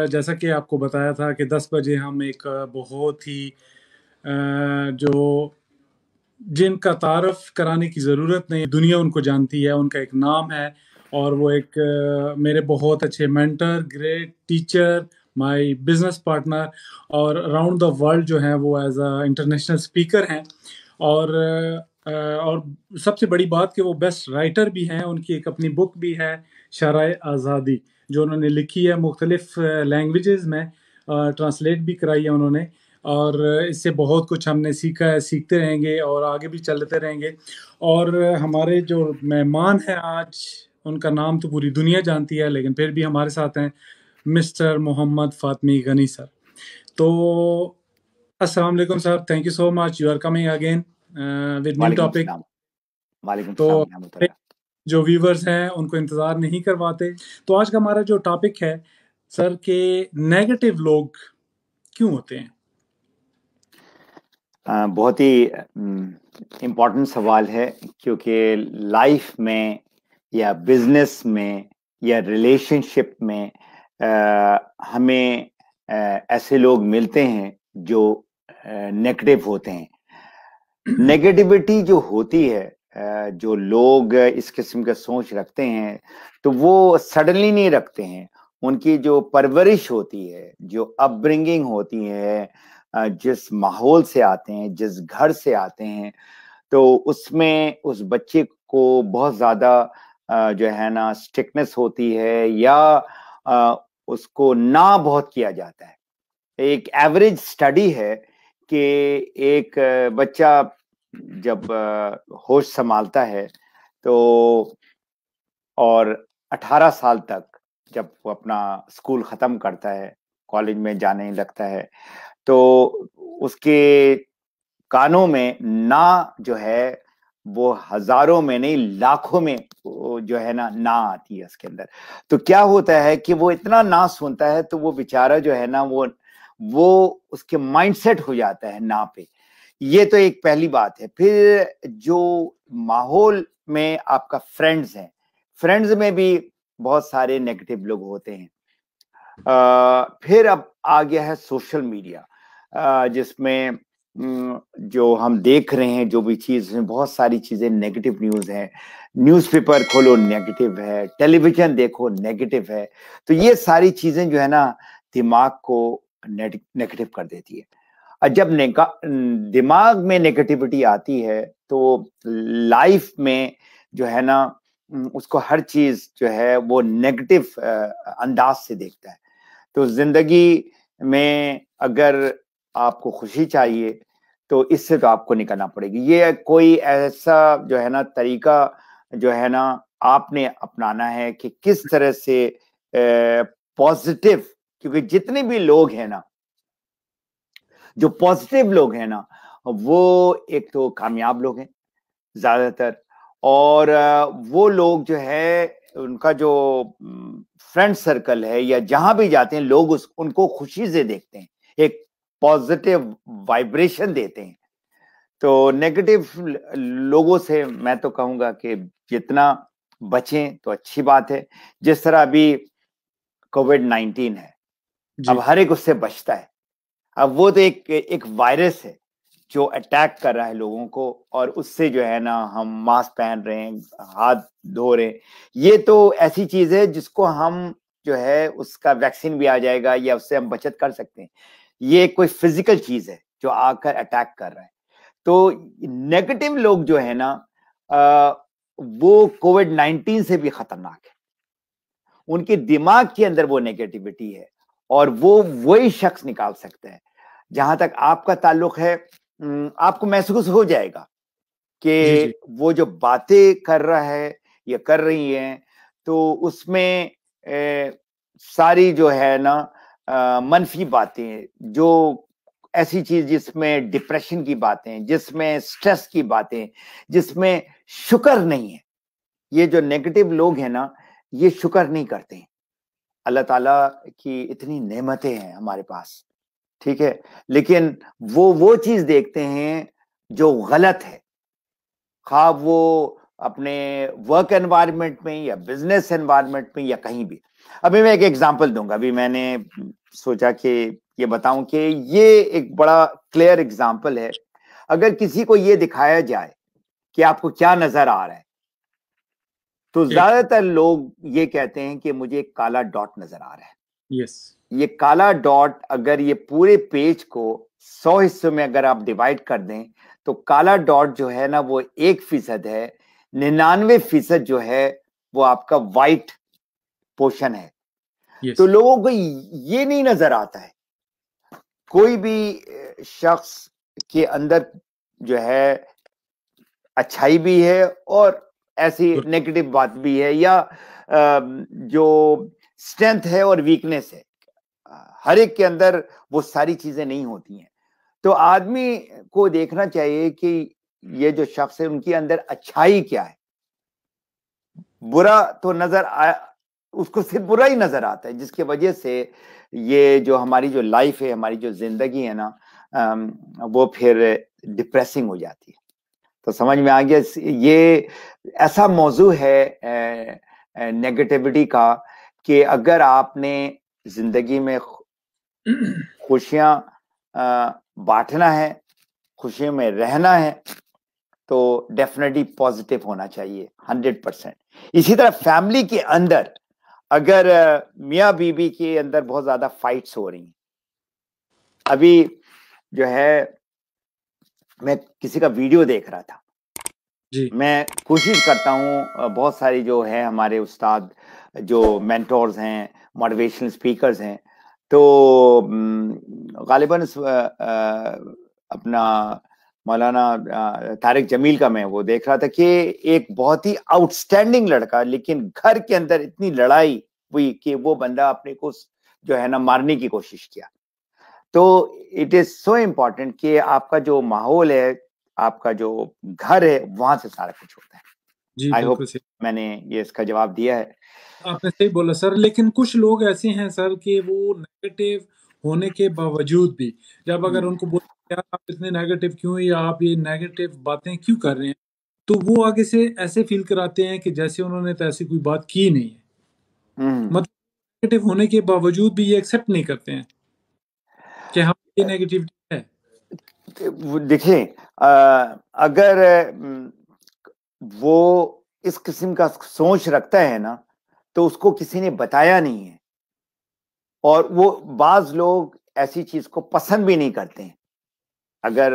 जैसा कि आपको बताया था कि 10 बजे हम एक बहुत ही जो जिनका तारफ़ कराने की ज़रूरत नहीं, दुनिया उनको जानती है, उनका एक नाम है और वो एक मेरे बहुत अच्छे mentor, great teacher, my business partner और अराउंड द वर्ल्ड जो हैं वो एज़ अ इंटरनेशनल स्पीकर हैं और सबसे बड़ी बात कि वो बेस्ट राइटर भी हैं, उनकी एक अपनी बुक भी है, शराए आज़ादी, जो उन्होंने लिखी है मुख्तलिफ़ लैंग्वेजेज़ में ट्रांसलेट भी कराई है उन्होंने और इससे बहुत कुछ हमने सीखा है, सीखते रहेंगे और आगे भी चलते रहेंगे। और हमारे जो मेहमान हैं आज, उनका नाम तो पूरी दुनिया जानती है, लेकिन फिर भी हमारे साथ हैं मिस्टर मोहम्मद फ़ातमी गनी सर। तो अस्सलाम वालेकुम sir, thank you so much, you are coming again with new वालेकुम टॉपिक। सलाम। वालेकुम तो सलाम रहमतुल्लाह। जो व्यूवर्स हैं उनको इंतज़ार नहीं करवाते। तो आज का हमारा जो टॉपिक है सर के नेगेटिव लोग क्यों होते हैं? बहुत ही इम्पोर्टेंट सवाल है, क्योंकि लाइफ में या बिजनेस में या रिलेशनशिप में हमें ऐसे लोग मिलते हैं जो नेगेटिव होते हैं। नेगेटिविटी जो होती है, जो लोग इस किस्म के सोच रखते हैं, तो वो सडनली नहीं रखते हैं। उनकी जो परवरिश होती है, जो अपब्रिंगिंग होती है, जिस माहौल से आते हैं, जिस घर से आते हैं, तो उसमें उस बच्चे को बहुत ज्यादा जो है ना स्ट्रिक्टनेस होती है, या उसको ना बहुत किया जाता है। एक एवरेज स्टडी है कि एक बच्चा जब होश संभालता है, तो और 18 साल तक जब वो अपना स्कूल खत्म करता है, कॉलेज में जाने लगता है, तो उसके कानों में ना जो है वो हजारों में नहीं लाखों में जो है ना आती है उसके अंदर। तो क्या होता है कि वो इतना ना सुनता है, तो वो बेचारा जो है ना वो उसके माइंडसेट हो जाता है ना पे। ये तो एक पहली बात है। फिर जो माहौल में आपका फ्रेंड्स हैं, फ्रेंड्स में भी बहुत सारे नेगेटिव लोग होते हैं। फिर अब आ गया है सोशल मीडिया, जिसमें जो हम देख रहे हैं, जो भी चीज है, बहुत सारी चीजें नेगेटिव न्यूज है। न्यूज़पेपर खोलो नेगेटिव है, टेलीविजन देखो नेगेटिव है। तो ये सारी चीजें जो है ना दिमाग को नेगेटिव कर देती है। और जब दिमाग में नेगेटिविटी आती है, तो लाइफ में जो है ना उसको हर चीज जो है वो नेगेटिव अंदाज से देखता है। तो जिंदगी में अगर आपको खुशी चाहिए, तो इससे तो आपको निकलना पड़ेगी। ये कोई ऐसा जो है ना तरीका जो है ना आपने अपनाना है कि किस तरह से पॉजिटिव, क्योंकि जितने भी लोग हैं ना, जो पॉजिटिव लोग हैं ना, वो एक तो कामयाब लोग हैं ज्यादातर। और वो लोग जो है उनका जो फ्रेंड सर्कल है या जहां भी जाते हैं, लोग उनको खुशी से देखते हैं, एक पॉजिटिव वाइब्रेशन देते हैं। तो नेगेटिव लोगों से मैं तो कहूंगा कि जितना बचें तो अच्छी बात है। जिस तरह अभी कोविड-19 है, अब जी। हर एक उससे बचता है। अब वो तो एक वायरस है जो अटैक कर रहा है लोगों को, और उससे जो है ना हम मास्क पहन रहे हैं, हाथ धो रहे हैं। ये तो ऐसी चीज है जिसको हम जो है उसका वैक्सीन भी आ जाएगा या उससे हम बचत कर सकते हैं। ये कोई फिजिकल चीज है जो आकर अटैक कर रहा है। तो नेगेटिव लोग जो है ना वो कोविड-19 से भी खतरनाक है। उनके दिमाग के अंदर वो नेगेटिविटी है, और वो वही शख्स निकाल सकता है। जहां तक आपका ताल्लुक है, आपको महसूस हो जाएगा जी, जी। कि वो जो बातें कर रहा है या कर रही हैं, तो उसमें सारी जो है ना मनफी बातें, जो ऐसी चीज जिसमें डिप्रेशन की बातें, जिसमें स्ट्रेस की बातें, जिसमें शुक्र नहीं है। ये जो नेगेटिव लोग हैं ना, ये शुक्र नहीं करते हैं। अल्लाह ताला की इतनी नेमतें हैं हमारे पास, ठीक है, लेकिन वो चीज देखते हैं जो गलत है, खा वो अपने वर्क एनवायरनमेंट में या बिजनेस एनवायरनमेंट में या कहीं भी। अभी मैं एक एग्जांपल दूंगा। अभी मैंने सोचा कि ये बताऊं कि ये एक बड़ा क्लियर एग्जांपल है। अगर किसी को ये दिखाया जाए कि आपको क्या नजर आ रहा है, तो एक ज्यादातर लोग ये कहते हैं कि मुझे एक काला डॉट नजर आ रहा है। यस ये काला डॉट अगर ये पूरे पेज को 100 हिस्सों में अगर आप डिवाइड कर दें, तो काला डॉट जो है ना वो 1% है। 99% जो है वो आपका वाइट पोर्शन है। यस तो लोगों को ये नहीं नजर आता है। कोई भी शख्स के अंदर जो है अच्छाई भी है और ऐसी नेगेटिव बात भी है, या जो स्ट्रेंथ है और वीकनेस है। हर एक के अंदर वो सारी चीजें नहीं होती हैं। तो आदमी को देखना चाहिए कि ये जो शख्स है उनके अंदर अच्छाई क्या है। बुरा तो नजर आया, उसको सिर्फ बुरा ही नजर आता है, जिसकी वजह से ये जो हमारी जो लाइफ है, हमारी जो जिंदगी है ना, वो फिर डिप्रेसिंग हो जाती है। तो समझ में आ गया। ये ऐसा मौजू है नेगेटिविटी का, कि अगर आपने जिंदगी में खुशियां बांटना है, खुशियों में रहना है, तो डेफिनेटली पॉजिटिव होना चाहिए 100%। इसी तरह फैमिली के अंदर अगर मियाँ बीबी के अंदर बहुत ज्यादा फाइट्स हो रही हैं, अभी जो है मैं किसी का वीडियो देख रहा था। जी मैं कोशिश करता हूँ, बहुत सारी जो है हमारे उस्ताद जो मेंटोर्स हैं, मोटिवेशनल स्पीकर्स हैं, तो गालिबन अपना मौलाना तारिक जमील का मैं वो देख रहा था कि एक बहुत ही आउटस्टैंडिंग लड़का, लेकिन घर के अंदर इतनी लड़ाई हुई कि वो बंदा अपने को जो है ना मारने की कोशिश किया। तो इट इज सो इम्पोर्टेंट कि आपका जो माहौल है, आपका जो घर है, वहां से सारा कुछ होता है। जी आई बिल्कुल होप सही। मैंने ये इसका जवाब दिया है। आपने सही बोला सर, लेकिन कुछ लोग ऐसे हैं सर कि वो नेगेटिव होने के बावजूद भी, जब अगर हम्म, उनको बोलते यार आप इतने नेगेटिव क्यों हैं या आप ये नेगेटिव बातें क्यों कर रहे हैं, तो वो आगे से ऐसे फील कराते हैं कि जैसे उन्होंने तो ऐसी कोई बात की नहीं है। हम्म। मतलब नेगेटिव होने के बावजूद भी ये एक्सेप्ट नहीं करते हैं कि हाँ ये नेगेटिविटी है। देखिए, अगर वो इस किस्म का सोच रखता है ना, तो उसको किसी ने बताया नहीं है, और वो बाज लोग ऐसी चीज को पसंद भी नहीं करते हैं। अगर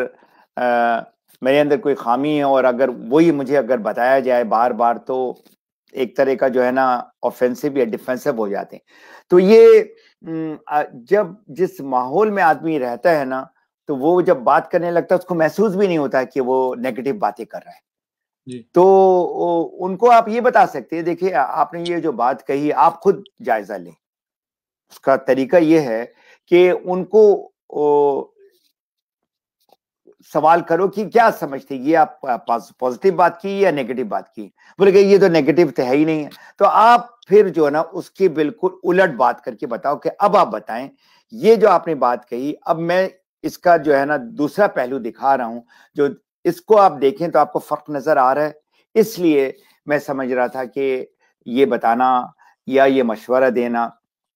मेरे अंदर कोई खामी है और अगर वही मुझे अगर बताया जाए बार बार, तो एक तरह का जो है ना ऑफेंसिव या डिफेंसिव हो जाते हैं। तो ये जब जिस माहौल में आदमी रहता है ना, तो वो जब बात करने लगता है उसको महसूस भी नहीं होता कि वो नेगेटिव बातें कर रहा है। जी तो उनको आप ये बता सकते हैं, देखिए आपने ये जो बात कही, आप खुद जायजा लें। उसका तरीका ये है कि उनको सवाल करो कि क्या समझते, ये आप पॉजिटिव बात की या नेगेटिव बात की। बोले कि ये तो नेगेटिव तो है ही नहीं है। तो आप फिर जो है ना उसकी बिल्कुल उलट बात करके बताओ कि अब आप बताएं, ये जो आपने बात कही, अब मैं इसका जो है ना दूसरा पहलू दिखा रहा हूं, जो इसको आप देखें तो आपको फर्क नजर आ रहा है। इसलिए मैं समझ रहा था कि ये बताना या ये मशवरा देना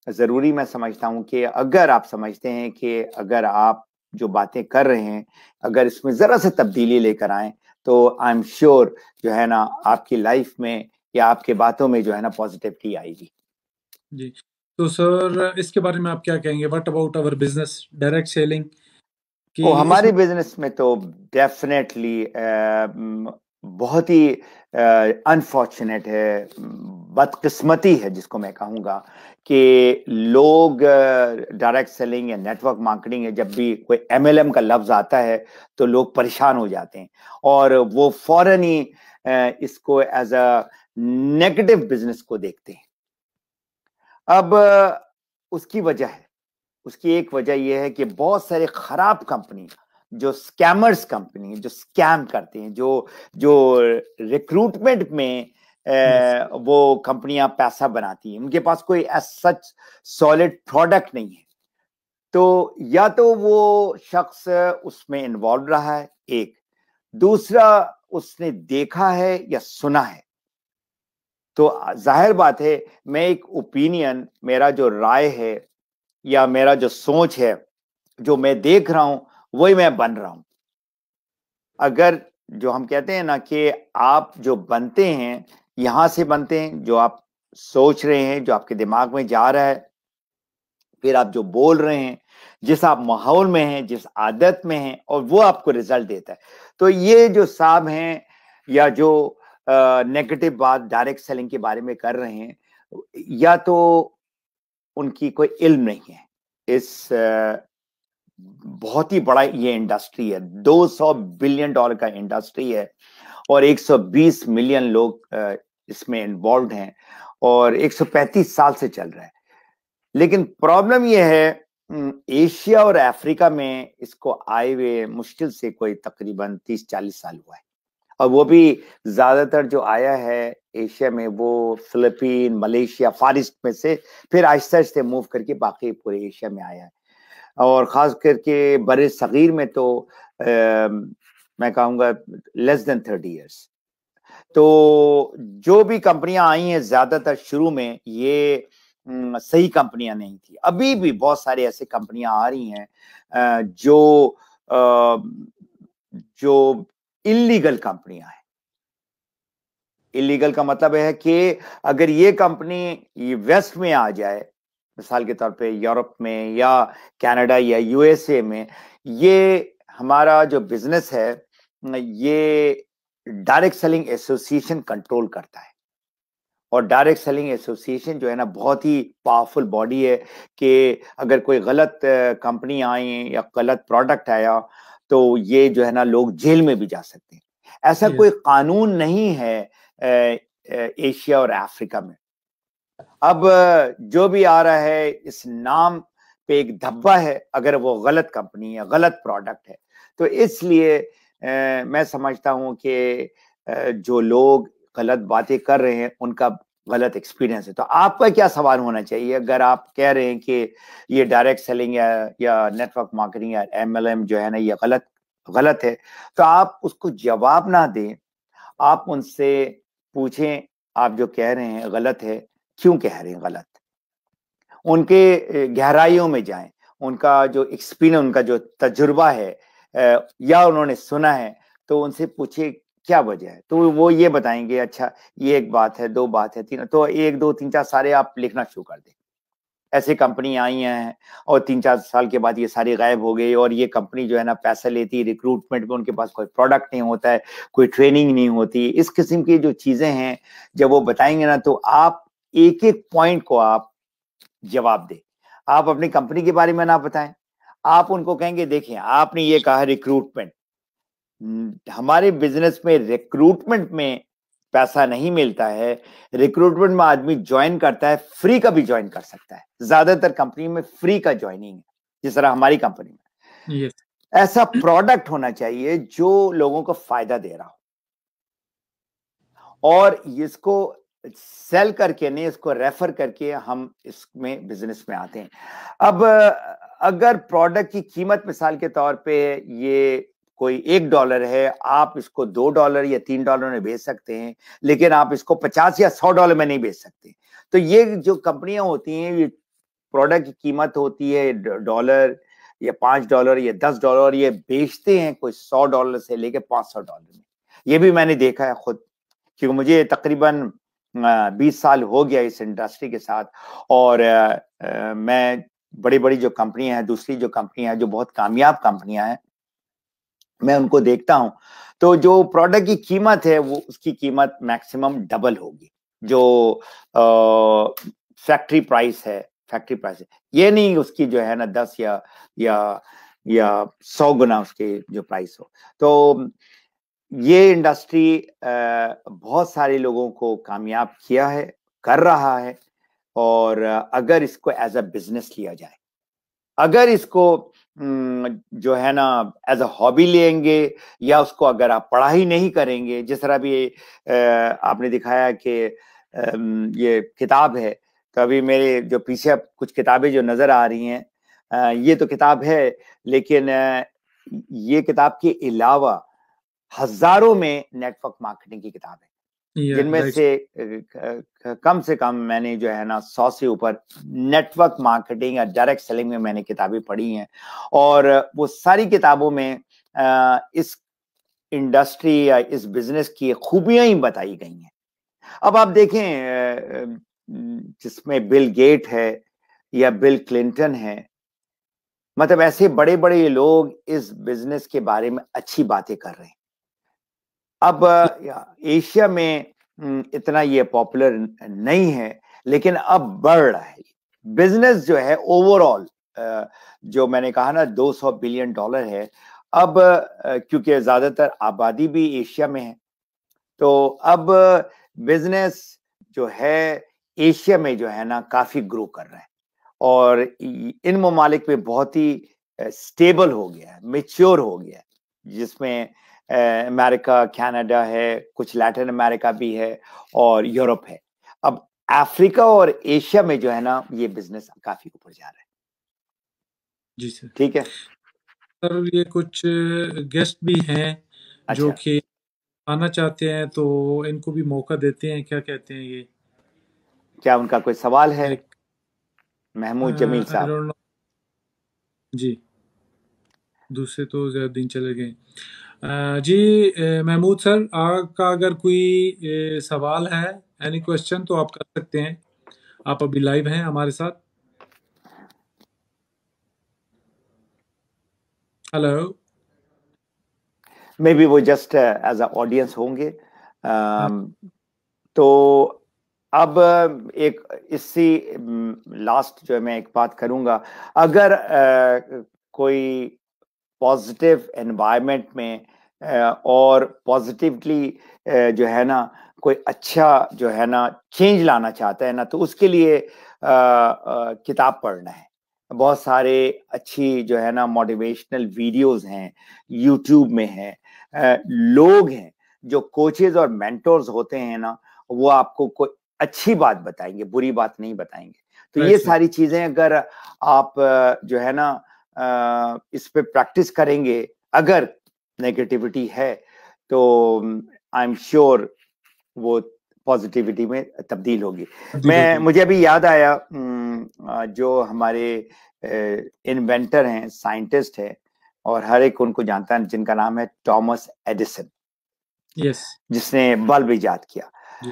जरूरी मैं समझता हूं कि अगर आप समझते हैं कि अगर आप जो बातें कर रहे हैं, अगर इसमें जरा से तब्दीली लेकर आए, तो आई एम श्योर जो है ना आपकी लाइफ में या आपके बातों में जो है ना पॉजिटिविटी आएगी। जी। तो सर इसके बारे में आप क्या कहेंगे, what about our business direct selling कि और हमारे इसमें। बिजनेस में तो डेफिनेटली बहुत ही अनफॉर्चुनेट है, बदकिस्मती है जिसको मैं कहूँगा, कि लोग डायरेक्ट सेलिंग या नेटवर्क मार्केटिंग है, जब भी कोई एमएलएम का लफ्ज आता है तो लोग परेशान हो जाते हैं, और वो फौरन ही इसको एज अ नेगेटिव बिजनेस को देखते हैं। अब उसकी वजह है, उसकी एक वजह यह है कि बहुत सारे खराब कंपनी, जो स्कैमर्स कंपनी, जो स्कैम करते हैं, जो जो रिक्रूटमेंट में यस वो कंपनियां पैसा बनाती हैं, उनके पास कोई सच सॉलिड प्रोडक्ट नहीं है। तो या तो वो शख्स उसमें इन्वॉल्व रहा है, एक। दूसरा, उसने देखा है या सुना है तो जाहिर बात है, मैं एक ओपिनियन, मेरा जो राय है या मेरा जो सोच है, जो मैं देख रहा हूं वही मैं बन रहा हूं। अगर जो हम कहते हैं ना कि आप जो बनते हैं यहां से बनते हैं, जो आप सोच रहे हैं, जो आपके दिमाग में जा रहा है, फिर आप जो बोल रहे हैं, जिस आप माहौल में हैं, जिस आदत में हैं, और वो आपको रिजल्ट देता है। तो ये जो साहब हैं या जो नेगेटिव बात डायरेक्ट सेलिंग के बारे में कर रहे हैं, या तो उनकी कोई इल्म नहीं है। इस बहुत ही बड़ा ये इंडस्ट्री है, $200 बिलियन का इंडस्ट्री है, और 120 मिलियन लोग इसमें इन्वॉल्व हैं, और 135 साल से चल रहा है। लेकिन प्रॉब्लम यह है, एशिया और अफ्रीका में इसको आए हुए मुश्किल से कोई तकरीबन 30-40 साल हुआ है, और वो भी ज्यादातर जो आया है एशिया में वो फिलीपीन, मलेशिया, फार ईस्ट में से, फिर आहिस्ता आहिस्ता मूव करके बाकी पूरे एशिया में आया है। और खास करके बड़े सगीर में तो मैं कहूँगा लेस देन 30 इयर्स। तो जो भी कंपनियां आई हैं ज्यादातर शुरू में ये सही कंपनियां नहीं थी। अभी भी बहुत सारी ऐसी कंपनियां आ रही हैं जो इलीगल कंपनियां हैं। इलीगल का मतलब है कि अगर ये कंपनी वेस्ट में आ जाए, मिसाल के तौर पे यूरोप में या कनाडा या यूएसए में, ये हमारा जो बिजनेस है ये डायरेक्ट सेलिंग एसोसिएशन कंट्रोल करता है। और डायरेक्ट सेलिंग एसोसिएशन जो है ना बहुत ही पावरफुल बॉडी है कि अगर कोई गलत कंपनी आई या गलत प्रोडक्ट आया तो ये जो है ना लोग जेल में भी जा सकते हैं। ऐसा कोई कानून नहीं है एशिया और अफ्रीका में। अब जो भी आ रहा है इस नाम पे एक धब्बा है, अगर वो गलत कंपनी या गलत प्रोडक्ट है। तो इसलिए मैं समझता हूं कि जो लोग गलत बातें कर रहे हैं उनका गलत एक्सपीरियंस है। तो आपका क्या सवाल होना चाहिए अगर आप कह रहे हैं कि ये डायरेक्ट सेलिंग या नेटवर्क मार्केटिंग या MLM जो है ना ये गलत है, तो आप उसको जवाब ना दें, आप उनसे पूछें आप जो कह रहे हैं गलत है, क्यों कह रहे हैं गलत, उनके गहराइयों में जाएं, उनका जो एक्सपीरियंस, उनका जो तजुर्बा है या उन्होंने सुना है, तो उनसे पूछे क्या वजह है। तो वो ये बताएंगे अच्छा ये एक बात है, दो बात है, तीन, तो 1 2 3 4 सारे आप लिखना शुरू कर दें। ऐसे कंपनी आई हैं और 3-4 साल के बाद ये सारी गायब हो गई, और ये कंपनी जो है ना पैसा लेती है रिक्रूटमेंट में, उनके पास कोई प्रोडक्ट नहीं होता है, कोई ट्रेनिंग नहीं होती। इस किस्म की जो चीजें हैं जब वो बताएंगे ना, तो आप एक एक पॉइंट को आप जवाब दें। आप अपनी कंपनी के बारे में ना बताएं, आप उनको कहेंगे देखिए आपने ये कहा रिक्रूटमेंट, हमारे बिजनेस में रिक्रूटमेंट में पैसा नहीं मिलता है। रिक्रूटमेंट में आदमी ज्वाइन करता है, फ्री का भी ज्वाइन कर सकता है। ज्यादातर कंपनी में फ्री का ज्वाइनिंग है, जिस तरह हमारी कंपनी में। yes. ऐसा प्रोडक्ट होना चाहिए जो लोगों को फायदा दे रहा हो, और इसको सेल करके नहीं, इसको रेफर करके हम इसमें बिजनेस में आते हैं। अब अगर प्रोडक्ट की कीमत मिसाल के तौर पे ये कोई $1 है, आप इसको $2 या $3 में बेच सकते हैं, लेकिन आप इसको 50 या $100 में नहीं बेच सकते। तो ये जो कंपनियां होती हैं, ये प्रोडक्ट की कीमत होती है $1 या $5 या $10, ये बेचते हैं कोई $100 से लेके $500 में। ये भी मैंने देखा है खुद, क्योंकि मुझे तकरीबन 20 साल हो गया इस इंडस्ट्री के साथ, और मैं बड़ी बड़ी जो कंपनियां हैं, दूसरी जो कंपनियां हैं जो बहुत कामयाब कंपनियां हैं, मैं उनको देखता हूं, तो जो प्रोडक्ट की कीमत है वो उसकी कीमत मैक्सिमम डबल होगी जो फैक्ट्री प्राइस है। फैक्ट्री प्राइस है, ये नहीं उसकी जो है ना 10 या 100 गुना उसके जो प्राइस हो। तो ये इंडस्ट्री बहुत सारे लोगों को कामयाब किया है, कर रहा है, और अगर इसको एज अ बिजनेस लिया जाए, अगर इसको जो है ना एज अ हॉबी लेंगे, या उसको अगर आप पढ़ाई नहीं करेंगे, जिस तरह भी आपने दिखाया कि ये किताब है, तो अभी मेरे जो पीछे कुछ किताबें जो नजर आ रही हैं, ये तो किताब है, लेकिन ये किताब के अलावा हजारों में नेटवर्क मार्केटिंग की किताब है। जिनमें राइट। से कम से कम मैंने जो है ना 100 से ऊपर नेटवर्क मार्केटिंग या डायरेक्ट सेलिंग में मैंने किताबें पढ़ी हैं, और वो सारी किताबों में इस इंडस्ट्री या इस बिजनेस की खूबियां ही बताई गई हैं। अब आप देखें, जिसमें बिल गेट है या बिल क्लिंटन है, मतलब ऐसे बड़े बड़े लोग इस बिजनेस के बारे में अच्छी बातें कर रहे हैं। अब एशिया में इतना ये पॉपुलर नहीं है, लेकिन अब बढ़ रहा है। बिजनेस जो है ओवरऑल, जो मैंने कहा ना $200 बिलियन है, अब क्योंकि ज्यादातर आबादी भी एशिया में है, तो अब बिजनेस जो है एशिया में जो है ना काफी ग्रो कर रहा है, और इन ममालिक में बहुत ही स्टेबल हो गया है, मेच्योर हो गया है, जिसमें अमेरिका, कनाडा है, कुछ लैटिन अमेरिका भी है, और यूरोप है। अब अफ्रीका और एशिया में जो है ना ये बिजनेस काफी ऊपर जा रहा है। जी सर। ठीक है। सर ये कुछ गेस्ट भी हैं जो अच्छा, कि आना चाहते हैं, तो इनको भी मौका देते हैं, क्या कहते हैं ये? क्या उनका कोई सवाल है? लाइक महमूद जमील आई साहब। Don't know. जी, दूसरे तो ज़्यादा दिन चले गए। जी, महमूद सर, आपका अगर कोई सवाल है, एनी क्वेश्चन, तो आप कर सकते हैं। आप अभी लाइव हैं हमारे साथ। हेलो। मे बी वो जस्ट एज अ ऑडियंस होंगे। तो अब एक इसी लास्ट जो है मैं एक बात करूंगा, अगर कोई पॉजिटिव एनवायरनमेंट में और पॉजिटिवली जो है ना कोई अच्छा जो है ना चेंज लाना चाहता है ना, तो उसके लिए किताब पढ़ना है। बहुत सारे अच्छी जो है ना मोटिवेशनल वीडियोस हैं, यूट्यूब में है, लोग हैं जो कोचेज और मेंटोर्स होते हैं ना, वो आपको कोई अच्छी बात बताएंगे, बुरी बात नहीं बताएंगे। तो राइट ये सर। सारी चीजें अगर आप जो है ना इस पे प्रैक्टिस करेंगे, अगर नेगेटिविटी है तो आई एम श्योर वो पॉजिटिविटी में तब्दील होगी। तब्दील मैं होगी। मुझे अभी याद आया, जो हमारे इन्वेंटर हैं, साइंटिस्ट है, और हर एक उनको जानता है, जिनका नाम है थॉमस एडिसन, यस। जिसने बल्ब इजाद किया। जी।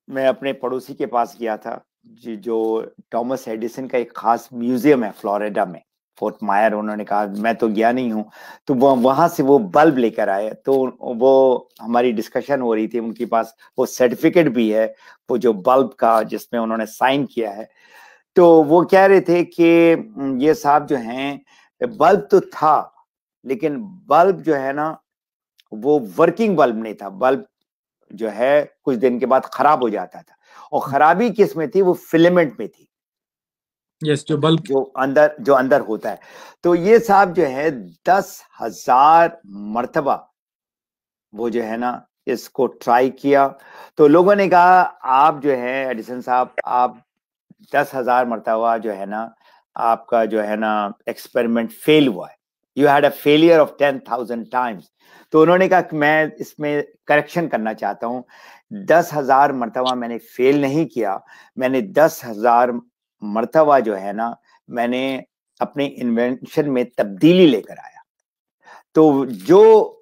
मैं अपने पड़ोसी के पास गया था, जो थॉमस एडिसन का एक खास म्यूजियम है फ्लोरिडा में, फोर्ट मायर। उन्होंने कहा, मैं तो गया नहीं हूँ, तो वो वहां से वो बल्ब लेकर आए। तो वो हमारी डिस्कशन हो रही थी, उनके पास वो सर्टिफिकेट भी है, वो जो बल्ब का जिसमें उन्होंने साइन किया है। तो वो कह रहे थे कि ये साहब जो हैं, बल्ब तो था, लेकिन बल्ब जो है ना वो वर्किंग बल्ब नहीं था। बल्ब जो है कुछ दिन के बाद खराब हो जाता था, और खराबी किस में थी? वो फिलामेंट में थी, यस, जो बल्ब। जो अंदर होता है। तो ये साहब जो है 10,000 मर्तबा वो जो है ना इसको ट्राई किया। तो लोगों ने कहा, आप जो है एडिसन साहब, आप 10,000 मर्तबा जो है ना आपका जो है ना एक्सपेरिमेंट फेल हुआ है, you had a failure of 10,000 times. तो उन्होंने कहा कि मैं इसमें करेक्शन करना चाहता हूँ, 10,000 मर्तबा मैंने फेल नहीं किया, मैंने 10,000 मर्तबा जो है ना मैंने अपने इन्वेंशन में तब्दीली लेकर आया। तो जो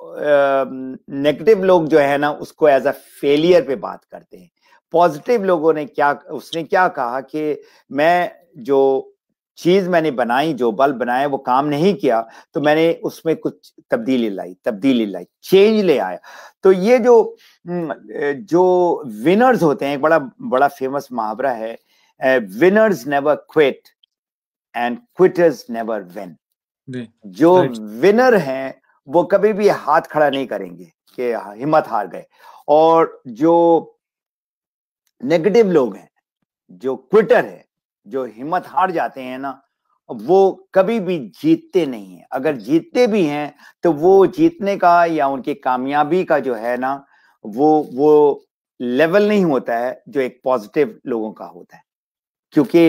नेगेटिव लोग जो है ना उसको एज अ फेलियर पे बात करते हैं। पॉजिटिव लोगों ने उसने क्या कहा कि मैं जो चीज मैंने बनाई, जो बल्ब बनाया, वो काम नहीं किया, तो मैंने उसमें कुछ तब्दीली लाई, चेंज ले आया। तो ये जो विनर्स होते हैं, एक बड़ा बड़ा फेमस मुहावरा है, winners never quit and quitters never win. जो राइट। विनर हैं वो कभी भी हाथ खड़ा नहीं करेंगे कि हिम्मत हार गए, और जो नेगेटिव लोग हैं, जो क्विटर है, जो हिम्मत हार जाते हैं ना, वो कभी भी जीतते नहीं है। अगर जीतते भी हैं तो वो जीतने का या उनकी कामयाबी का जो है ना वो लेवल नहीं होता है जो एक पॉजिटिव लोगों का होता है। क्योंकि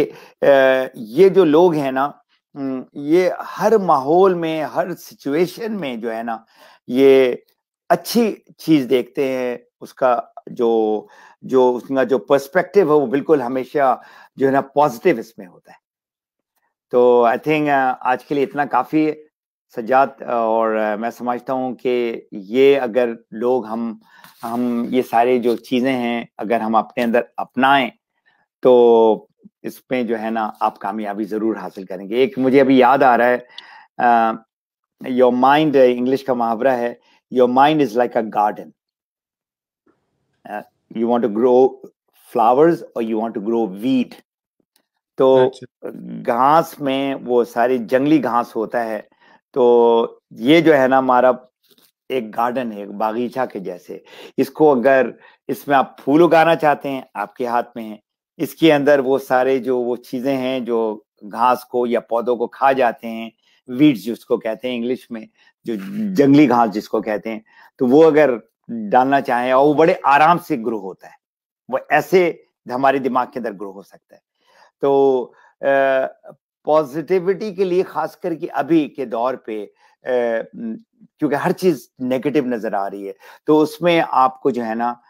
ये जो लोग हैं ना, ये हर माहौल में, हर सिचुएशन में जो है ना ये अच्छी चीज देखते हैं, उसका जो जो उसका जो पर्सपेक्टिव है वो बिल्कुल हमेशा जो है ना पॉजिटिव इसमें होता है। तो आई थिंक आज के लिए इतना काफी है सज्जाद, और मैं समझता हूँ कि ये अगर लोग हम ये सारी जो चीजें हैं अगर हम अपने अंदर अपनाएं तो इसमें जो है ना आप कामयाबी जरूर हासिल करेंगे। एक मुझे अभी याद आ रहा है, योर माइंड, इंग्लिश का मुहावरा है, your mind is like a garden, you want to grow flowers और you want to grow wheat. तो अच्छा। घास में वो सारी जंगली घास होता है, तो ये जो है ना हमारा एक गार्डन है, एक बागीचा के जैसे। इसको अगर इसमें आप फूल उगाना चाहते हैं आपके हाथ में है, इसके अंदर वो सारे जो वो चीजें हैं जो घास को या पौधों को खा जाते हैं, वीड्स जिसको कहते हैं इंग्लिश में, जो जंगली घास जिसको कहते हैं, तो वो अगर डालना चाहें और वो बड़े आराम से ग्रो होता है, वो ऐसे हमारे दिमाग के अंदर ग्रो हो सकता है। तो पॉजिटिविटी के लिए खास करके अभी के दौर पे क्योंकि हर चीज नेगेटिव नजर आ रही है, तो उसमें आपको जो है ना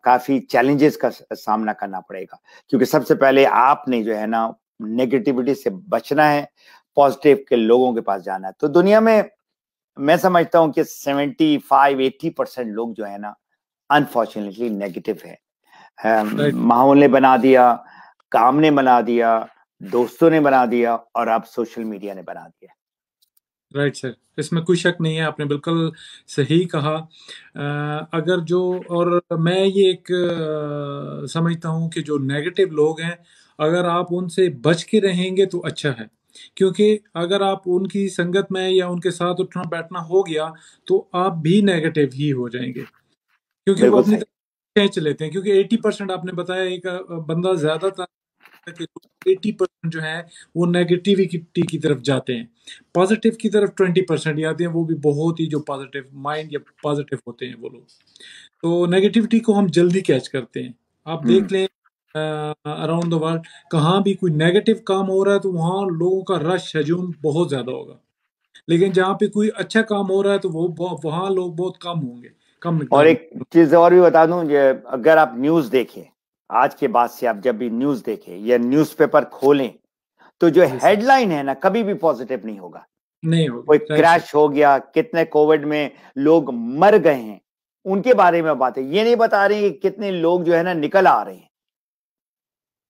काफी चैलेंजेस का सामना करना पड़ेगा, क्योंकि सबसे पहले आपने जो है ना नेगेटिविटी से बचना है, पॉजिटिव के लोगों के पास जाना है। तो दुनिया में मैं समझता हूँ कि 75-80% लोग जो है ना अनफॉर्चुनेटली नेगेटिव है। राइट। माहौल ने बना दिया, काम ने बना दिया, दोस्तों ने बना दिया, और अब सोशल मीडिया ने बना दिया। राइट सर, इसमें कोई शक नहीं है, आपने बिल्कुल सही कहा। अगर जो, और मैं ये एक समझता हूँ कि जो नेगेटिव लोग हैं, अगर आप उनसे बच के रहेंगे तो अच्छा है। क्योंकि अगर आप उनकी संगत में या उनके साथ उठना बैठना हो गया तो आप भी नेगेटिव ही हो जाएंगे, क्योंकि वो बिल्कुल अपनी सही। तरफ खींच लेते हैं। क्योंकि 80% आपने बताया, एक बंदा ज्यादातर कि 80% जो है वो नेगेटिविटी की तरफ जाते हैं, पॉजिटिव की तरफ 20% ही आते हैं, वो भी बहुत ही जो पॉजिटिव माइंड या पॉजिटिव होते हैं वो लोग। तो नेगेटिविटी को हम जल्दी कैच करते हैं। आप हम्म। देख लें अराउंड द वर्ल्ड, कहाँ भी कोई नेगेटिव काम हो रहा है तो वहाँ लोगों का रश हजूम बहुत ज्यादा होगा, लेकिन जहाँ पे कोई अच्छा काम हो रहा है तो वो वहाँ लोग बहुत कम होंगे, कम और मिकदार में। एक चीज और भी बता दूं, ये अगर आप न्यूज देखें, आज के बाद से आप जब भी न्यूज देखें या न्यूज़पेपर खोलें, तो जो जी सर। हेडलाइन है ना कभी भी पॉजिटिव नहीं होगा। नहीं होगी, कोई राइट सर। क्रैश हो गया, कितने कोविड में लोग मर गए हैं, उनके बारे में बात है, ये नहीं बता रहे कि कितने लोग जो है ना निकल आ रहे हैं।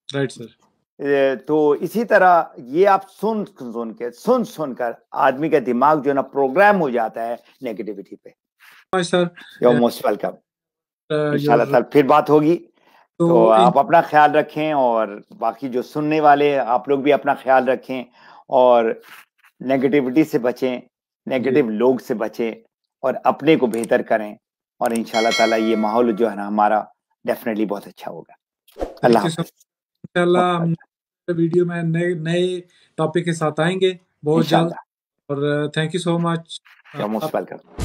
Right sir. तो इसी तरह ये आप सुन सुनकर आदमी का दिमाग जो है ना प्रोग्राम हो जाता है नेगेटिविटी पे। हाँ सर। You most welcome. इंशाल्लाह योर, कल फिर बात होगी। तो तो आप अपना ख्याल रखें, और बाकी जो सुनने वाले हैं आप लोग भी अपना ख्याल रखें, और नेगेटिविटी से बचें, जी, नेगेटिव लोग से बचें, और अपने को बेहतर करें, और इंशाल्लाह ताला ये माहौल जो है ना हमारा डेफिनेटली बहुत अच्छा होगा। अल्लाह थैंक यू सो मच। हाफिज। इंशाल्लाह हम वीडियो में नए नए टॉपिक के साथ आएंगे बहुत जल्द। इंशाल्लाह। और thank you so much. You most welcome.